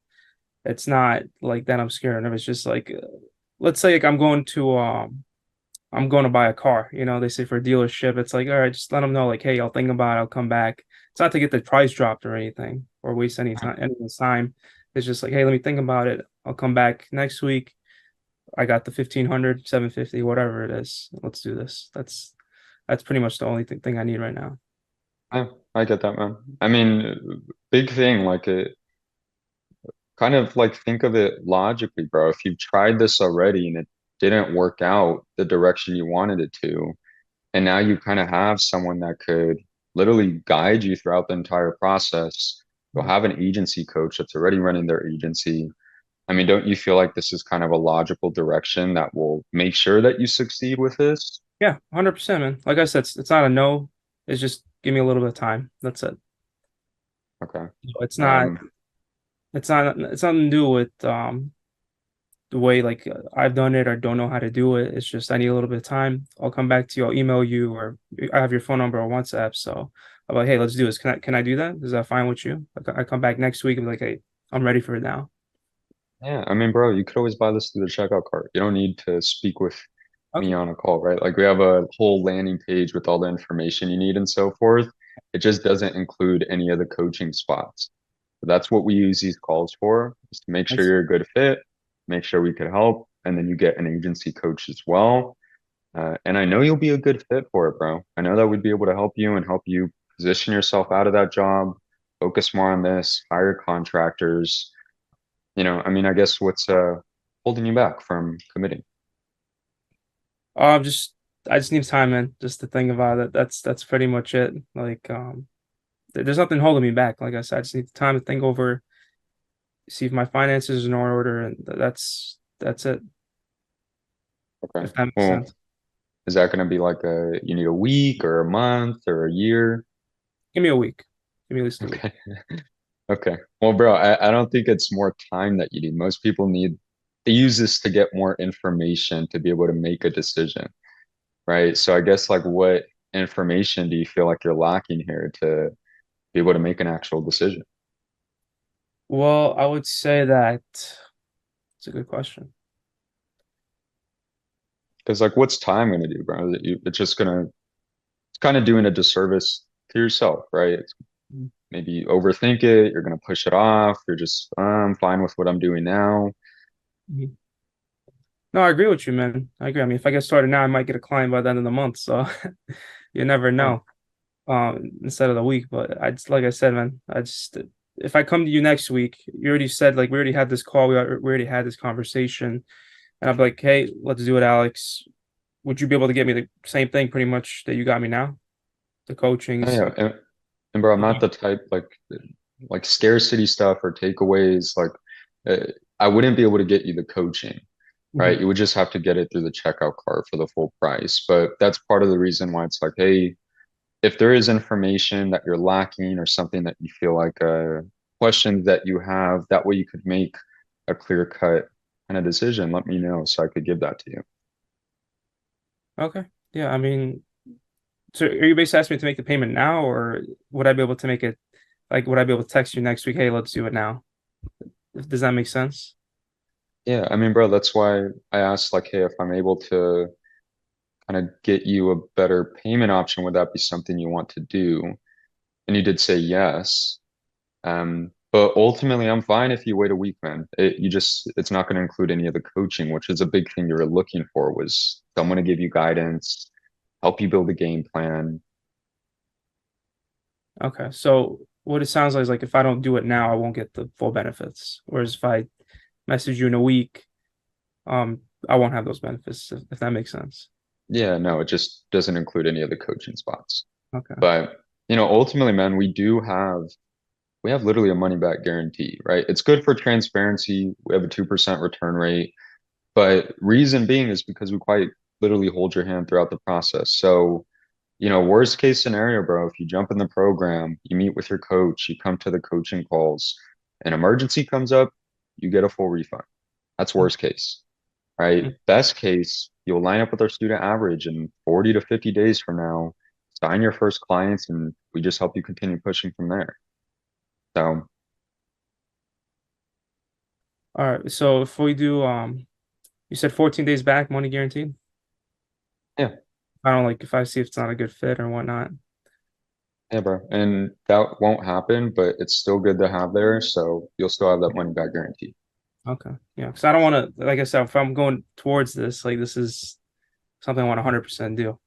it's not like that. I'm scared or nervous. Just like let's say like I'm going to buy a car. They say for a dealership, it's like, all right, just let them know, like, hey, I'll think about it. I'll come back. It's not to get the price dropped or anything or waste anyone's time. It's just like, hey, let me think about it. I'll come back next week. I got the 1,500, 750, whatever it is. Let's do this. That's pretty much the only thing I need right now. I get that, man. I mean, big thing, like kind of like think of it logically, bro. If you've tried this already and it didn't work out the direction you wanted it to, and now you kind of have someone that could literally guide you throughout the entire process. You'll Mhm. have an agency coach that's already running their agency. I mean, don't you feel like this is kind of a logical direction that will make sure that you succeed with this? Yeah, 100%, man. Like I said, it's not a no. It's just give me a little bit of time. That's it. Okay. It's not Um, it's nothing to do with the way like I've done it or don't know how to do it. It's just I need a little bit of time. I'll come back to you. I'll email you or I have your phone number or WhatsApp. So I'm like, hey, let's do this. Can I do that? Is that fine with you? I come back next week and be like, hey, I'm ready for it now. yeah, I mean, bro, you could always buy this through the checkout cart. You don't need to speak with me Okay. on a call, right? Like we have a whole landing page with all the information you need and so forth. It just doesn't include any of the coaching spots. So that's what we use these calls for, is to make sure That's you're a good fit, make sure we could help, and then you get an agency coach as well. And I know you'll be a good fit for it, bro. I know that we'd be able to help you and help you position yourself out of that job, focus more on this, hire contractors. I mean, I guess what's holding you back from committing? just I just need time, man, just to think about it. That's pretty much it. Like there's nothing holding me back. Like I said, I just need time to think over, see if my finances are in order, and that's it. Okay. If that makes Well, sense. is that going to be like you need a week or a month or a year? Give me a week. Give me at least a week. Okay. Okay. Well, bro, I don't think it's more time that you need. Most people they use this to get more information to be able to make a decision, right? So I guess like what information do you feel like you're lacking here to be able to make an actual decision? Well, I would say that it's a good question. Because like what's time going to do, bro? It's just it's kind of doing a disservice to yourself, right? Maybe you overthink it, you're going to push it off, you're just, I'm fine with what I'm doing now. Mhm. No, I agree with you, man. I agree. I mean, if I get started now, I might get a client by the end of the month. So you never Yeah. know. Instead of the week. But I just like I said, man, I just if I come to you next week, you already said like we already had this call, we already had this conversation, and I'm like, hey, let's do it, Alex. Would you be able to get me the same thing pretty much that you got me now? The Oh, coachings. yeah. And bro, I'm not the type like scarcity stuff or takeaways. Like, I wouldn't be able to get you the coaching, right? Mhm. You would just have to get it through the checkout cart for the full price. But that's part of the reason why it's like, hey, if there is information that you're lacking or something that you feel like questions that you have, that way you could make a clear cut kind of decision. Let me know so I could give that to you. Okay. Yeah, I mean, so are you basically asking me to make the payment now, or would I be able to make it like would I be able to text you next week, hey, let's do it now? Does that make sense? Yeah, I mean, bro, that's why I asked, like, hey, if I'm able to kind of get you a better payment option, would that be something you want to do? And you did say yes. But ultimately, I'm fine if you wait a week, man. It's not going to include any of the coaching, which is a big thing you were looking for, was someone to give you guidance, help you build a game plan. Okay. So what it sounds like is like if I don't do it now, I won't get the full benefits. Whereas if I message you in a week, I won't have those benefits if that makes sense. Yeah, no, it just doesn't include any of the coaching spots. Okay. But, ultimately, man, we have literally a money back guarantee, right? It's good for transparency. We have a 2% return rate. But reason being is because we quite literally hold your hand throughout the process. So, worst case scenario, bro, if you jump in the program, you meet with your coach, you come to the coaching calls, an emergency comes up, you get a full refund. That's worst case, right? Mhm. Best case, you'll line up with our student average in 40 to 50 days from now, sign your first clients, and we just help you continue pushing from there. So, All right. So if we do, you said 14 days back, money guaranteed. yeah, I don't like if I see if it's not a good fit or whatnot. yeah, bro. And that won't happen, but it's still good to have there. So you'll still have that money back guarantee. Okay. Yeah. Because I don't want to, like I said, if I'm going towards this, like this is something I want 100% do.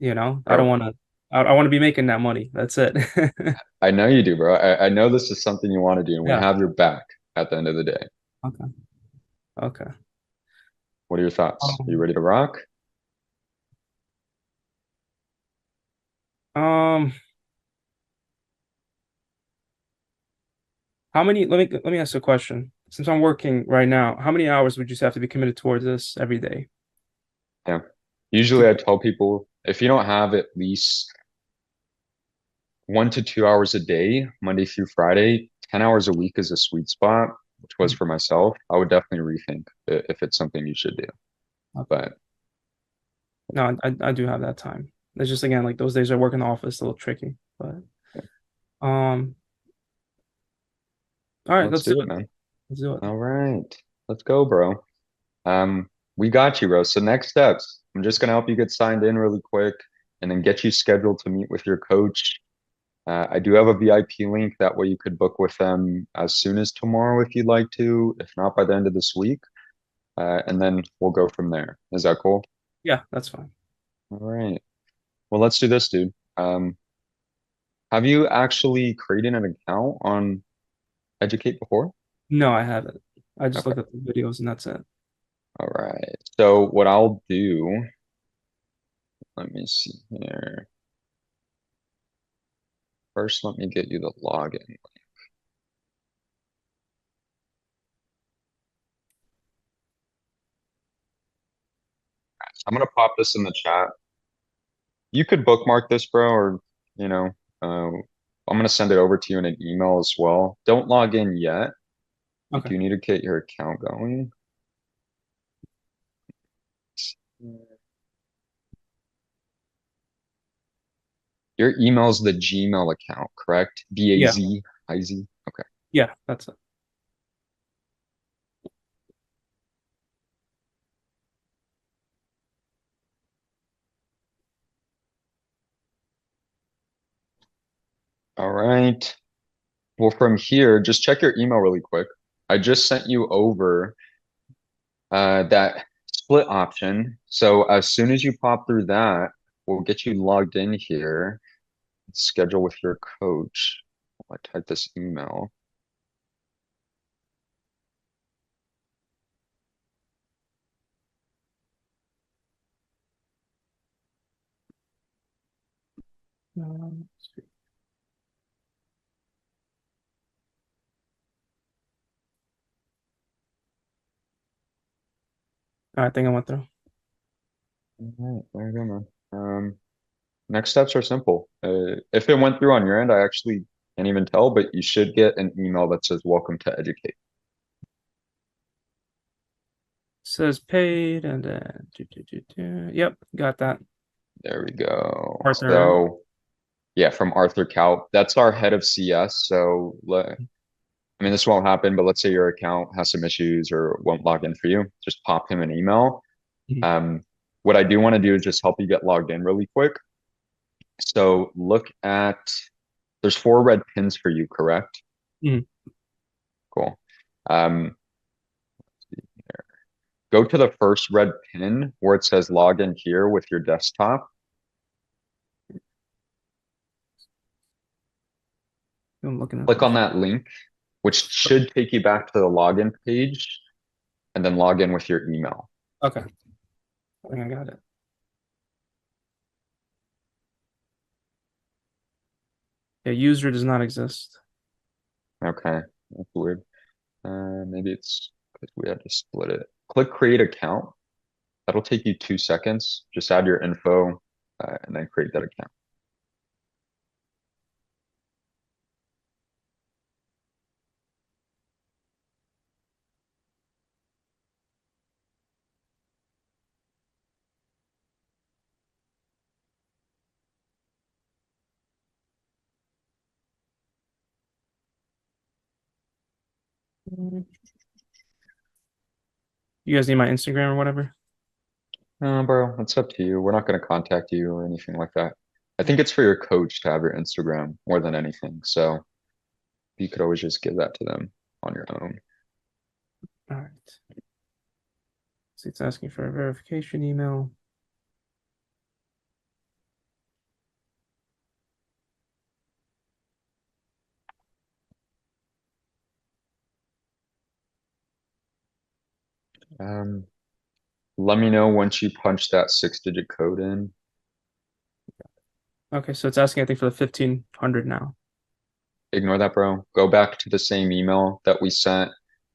I don't Bro, want to, I want to be making that money. That's it. I know you do, bro. I know this is something you want to do, and we Yeah. have your back. at the end of the day. Okay. Okay. What are your thoughts? Are you Um, ready to rock? um, let me ask you a question. Since I'm working right now, how many hours would you say have to be committed towards this every day? Yeah. To, Usually I tell people if you don't have at least 1 to 2 hours a day, Monday through Friday, 10 hours a week is a sweet spot, which was for myself. I would definitely rethink if it's something you should do. okay. But No, I do have that time. It's just again like those days I work in the office, a little tricky. But um, all right, let's let's do do it, it. man. Let's do it. All right. Let's go, bro. We got you, bro. So next steps, I'm just gonna help you get signed in really quick and then get you scheduled to meet with your coach. I do have a VIP link. That way you could book with them as soon as tomorrow if you'd like to, if not by the end of this week. And then we'll go from there. Is that cool? Yeah, that's fine. All right. Well, let's do this, dude. Have you actually created an account on Educate before? No, I haven't. I just Okay. looked at the videos and that's it. All right. So what I'll do, let me see here. First, let me get you the login. I'm gonna pop this in the chat. You could bookmark this, bro, or you know, uh, I'm gonna send it over to you in an email as well. Don't log in yet. You Okay. do need to get your account going. Your email's the Gmail account, correct? Yeah. B-A-Z-I-Z. Okay. Yeah, that's it. All right. Well, from here, just check your email really quick. I just sent you over that split option. So as soon as you pop through that, we'll get you logged in here, schedule with your coach. I type this email. Let's see. All right, I think I went through. All right, there you go, man. Next steps are simple. If it went through on your end, I actually can't even tell, but you should get an email that says "Welcome to Educate." Says paid and then Yep, got that. There we go. Arthur. So yeah, from Arthur Kaut. That's our head of CS. I mean, this won't happen, but let's say your account has some issues or won't log in for you, just pop him an email. Mhm. Um, what I do want to do is just help you get logged in really quick. So look at, there's 4 red pins for you, correct? Mhm. Cool. Um, go to the first red pin where it says log in here with your desktop. I'm looking at Click this. on that link, which should take you back to the login page, and then log in with your email. Okay, I think I got it. Yeah, user does not exist. Okay, that's weird. Maybe it's because we had to split it. Click create account. That'll take you 2 seconds. Just add your info and then create that account. You guys need my Instagram or whatever? Bro, it's up to you. We're not going to contact you or anything like that. I think it's for your coach to have your Instagram more than anything. So you could always just give that to them on your own. All right. So it's asking for a verification email. Um, Let me know once you punch that 6-digit code in. Okay, so it's asking, I think, for the 1500 now. Ignore that, bro. Go back to the same email that we sent.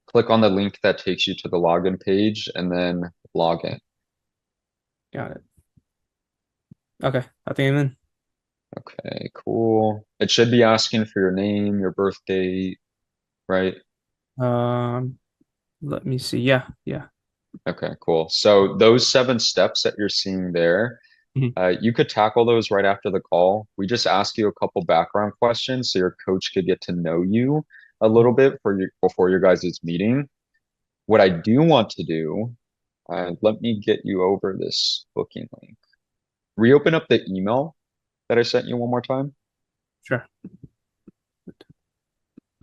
Click on the link that takes you to the login page and then log in. Got it. Okay, I think I'm in. Okay, cool. It should be asking for your name, your birth date, right? Um, Let me see. Yeah, yeah. Okay, cool. So those 7 steps that you're seeing there, Mhm. you could tackle those right after the call. We just ask you a couple background questions so your coach could get to know you a little bit for your before your guys' meeting. What I do want to do, let me get you over this booking link. Reopen up the email that I sent you one more time. Sure.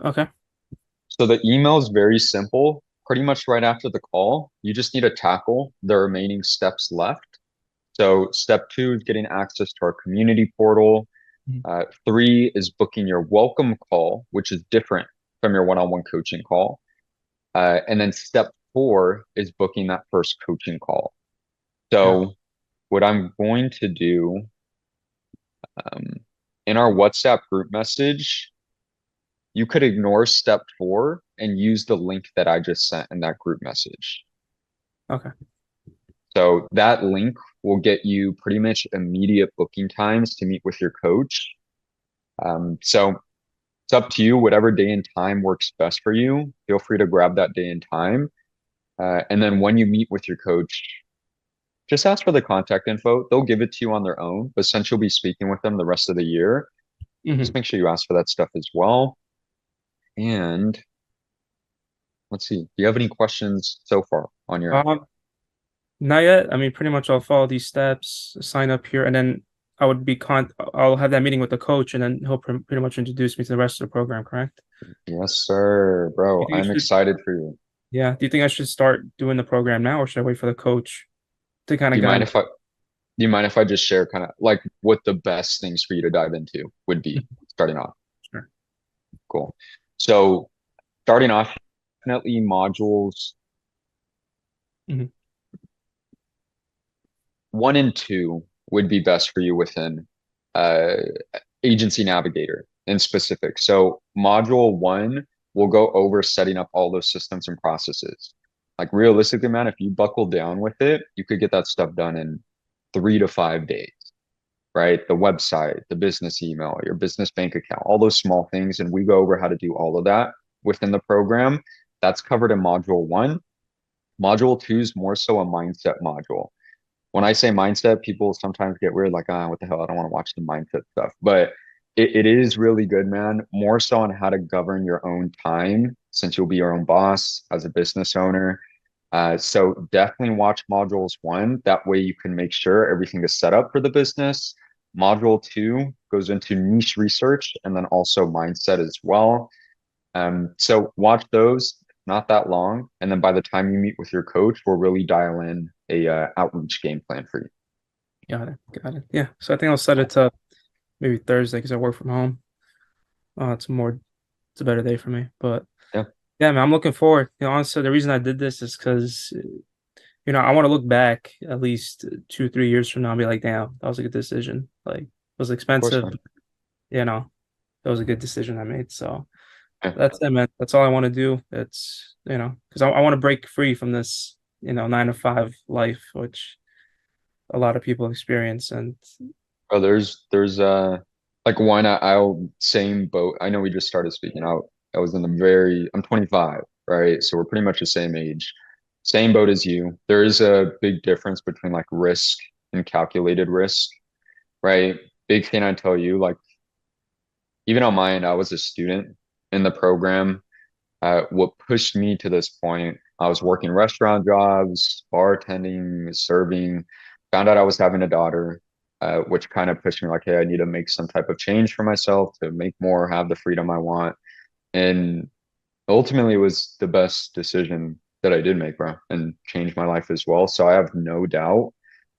Okay. So the email is very simple. Pretty much right after the call, you just need to tackle the remaining steps left. So step 2 is getting access to our community portal. Mhm. 3 is booking your welcome call, which is different from your one-on-one coaching call. And then step 4 is booking that first coaching call. Yeah. So what I'm going to do um, in our WhatsApp group message, you could ignore step 4 and use the link that I just sent in that group message. Okay. So that link will get you pretty much immediate booking times to meet with your coach. So it's up to you, whatever day and time works best for you. Feel free to grab that day and time. And then when you meet with your coach, just ask for the contact info. They'll give it to you on their own, but since you'll be speaking with them the rest of the year, just Hmm. make sure you ask for that stuff as well. And let's see, do you have any questions so far on your end? Um, Not yet. I mean, pretty much I'll follow these steps, sign up here, and then I'll have that meeting with the coach, and then he'll pretty much introduce me to the rest of the program, correct? Yes, sir, You bro. think I I'm should, excited for you. yeah. Do you think I should start doing the program now, or should I wait for the coach to kind Do of you guide mind me? if I do you mind if I just share kind of like what the best things for you to dive into would be starting off? Sure. Cool. So starting off, definitely modules Hmm. 1 and 2 would be best for you within uh, Agency Navigator in specific. So module 1 will go over setting up all those systems and processes. Like realistically, man, if you buckle down with it, you could get that stuff done in 3 to 5 days, right? The website, the business email, your business bank account, all those small things. And we go over how to do all of that within the program. That's covered in module 1. Module 2 is more so a mindset module. When I say mindset, people sometimes get weird, like, ah, what the hell? I don't want to watch the mindset stuff. But it is really good, man. More so on how to govern your own time since you'll be your own boss as a business owner. So definitely watch modules 1. That way you can make sure everything is set up for the business. Module 2 goes into niche research and then also mindset as well. So watch those, not that long, and then by the time you meet with your coach, we'll really dial in a outreach game plan for you. Got it. Got it. Yeah. So I think I'll set it to maybe Thursday because I work from home. It's a better day for me. But Yeah, yeah, man, I'm looking forward. Honestly, the reason I did this is because I want to look back at least 2, 3 years from now and be like, damn, that was a good decision. Like, it was of course, expensive, man. but, you know, that was a good decision I made. So Yeah. that's it, man. That's all I want to do. It's, because I want to break free from this, 9 to 5 life, which a lot of people experience. And Oh, there's like one I'll same boat. I know we just started speaking out. I was in the I'm 25, right? So we're pretty much the same age. Same boat as you. There is a big difference between like risk and calculated risk, right? Big thing I tell you, like even on my end, I was a student in the program. What pushed me to this point, I was working restaurant jobs, bartending, serving, found out I was having a daughter, which kind of pushed me like, hey, I need to make some type of change for myself to make more, have the freedom I want. And ultimately, it was the best decision that I did make, bro, and changed my life as well. So I have no doubt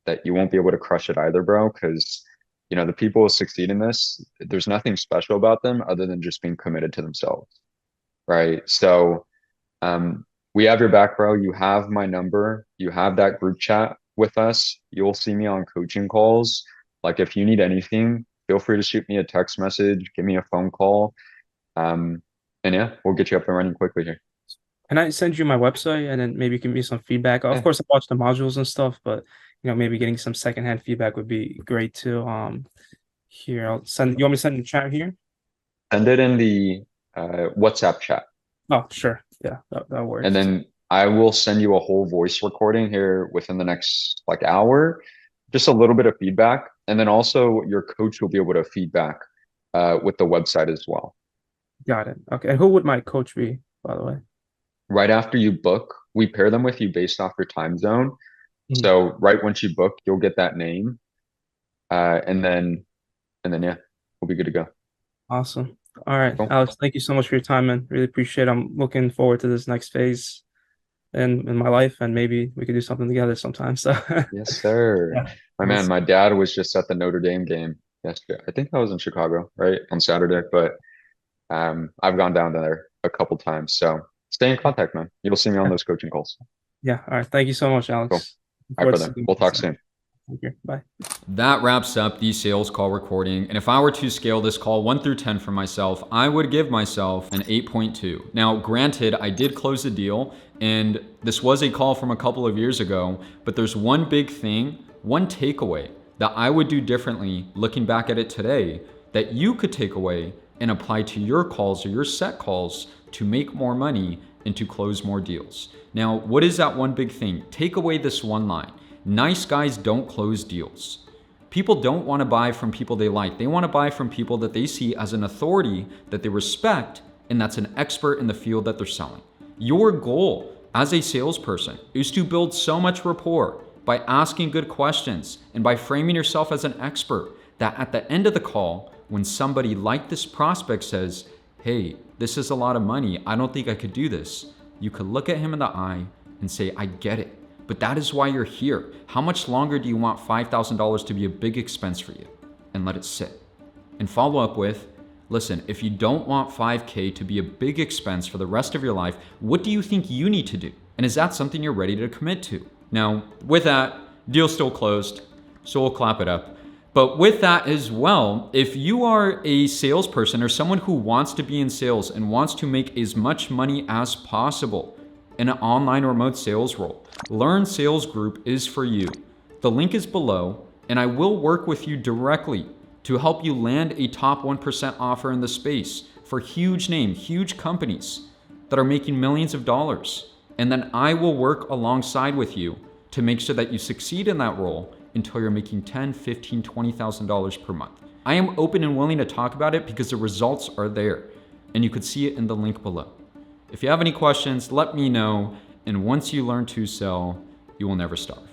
that you won't be able to crush it either, bro, because the people who succeed in this, there's nothing special about them other than just being committed to themselves, right? So, We have your back, bro. You have my number. You have that group chat with us. You'll see me on coaching calls. Like if you need anything, feel free to shoot me a text message, give me a phone call. Um, and yeah, we'll get you up and running quickly here. Can I send you my website and then maybe give me some feedback? Of Yeah, course, I watch the modules and stuff, but maybe getting some secondhand feedback would be great too. Here, I'll send. You want me to send in the chat here? send it in the WhatsApp chat. Oh, sure. Yeah, that And works. then I will send you a whole voice recording here within the next like hour, just a little bit of feedback. And then also your coach will be able to feedback with the website as well. Got it. Okay. And who would my coach be, by the way? Right after you book, we pair them with you based off your time zone. Mhm. So right once you book, you'll get that name. And then yeah, we'll be good to go. Awesome. All right, Cool. Alex, thank you so much for your time, man. Really appreciate it. I'm looking forward to this next phase in my life, and maybe we could do something together sometime. So, Yes, sir. yeah, My we'll man, see. my dad was just at the Notre Dame game yesterday. I think I was in Chicago, right, on Saturday, but I've gone down there a couple times. So stay in contact, man. You'll see me on those coaching calls. Yeah. All right. Thank you so much, Cool. Alex. Look All right, forward to brother. seeing We'll you talk soon. soon. Thank you. Bye. That wraps up the sales call recording. And if I were to scale this call 1 through 10 for myself, I would give myself an 8.2. Now, granted, I did close the deal, and this was a call from a couple of years ago, but there's one big thing, one takeaway that I would do differently looking back at it today that you could take away and apply to your calls or your set calls to make more money and to close more deals. Now, what is that one big thing? Take away this one line. Nice guys don't close deals. People don't want to buy from people they like. They want to buy from people that they see as an authority that they respect and that's an expert in the field that they're selling. Your goal as a salesperson is to build so much rapport by asking good questions and by framing yourself as an expert that at the end of the call, when somebody like this prospect says, hey, this is a lot of money, I don't think I could do this, you could look at him in the eye and say, I get it. But that is why you're here. How much longer do you want $5,000 to be a big expense for you? And let it sit. And follow up with, listen, if you don't want 5K to be a big expense for the rest of your life, what do you think you need to do? And is that something you're ready to commit to? Now, with that, deal's still closed, so we'll clap it up. But with that as well, if you are a salesperson or someone who wants to be in sales and wants to make as much money as possible in an online remote sales role, Learn Sales Group is for you. The link is below, and I will work with you directly to help you land a top 1% offer in the space for huge name, huge companies that are making millions of dollars. And then I will work alongside with you to make sure that you succeed in that role until you're making $10, $15, $20,000 per month. I am open and willing to talk about it because the results are there, and you could see it in the link below. If you have any questions, let me know. And once you learn to sell, you will never starve.